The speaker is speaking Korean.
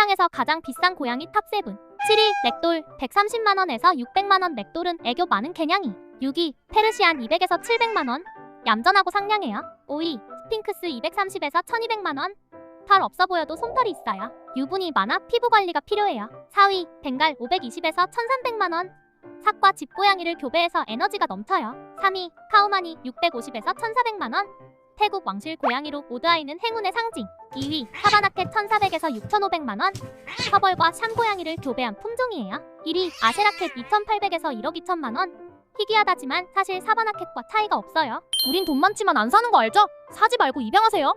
세상에서 가장 비싼 고양이 탑7. 7위 렉돌 130만원에서 600만원. 렉돌은 애교 많은 개냥이. 6위 페르시안 200에서 700만원. 얌전하고 상냥해요. 5위 스핑크스 230에서 1200만원. 털 없어 보여도 솜털이 있어요. 유분이 많아 피부 관리가 필요해요. 4위 벵갈 520에서 1300만원. 삭과 집고양이를 교배해서 에너지가 넘쳐요. 3위 카우마니 650에서 1400만원. 태국 왕실 고양이로 오드아이는 행운의 상징. 2위 사바나켓 1400에서 6500만원. 서벌과 샴 고양이를 교배한 품종이에요. 1위 아세라켓 2800에서 1억 2천만원. 희귀하다지만 사실 사바나켓과 차이가 없어요. 우린 돈 많지만 안 사는 거 알죠? 사지 말고 입양하세요.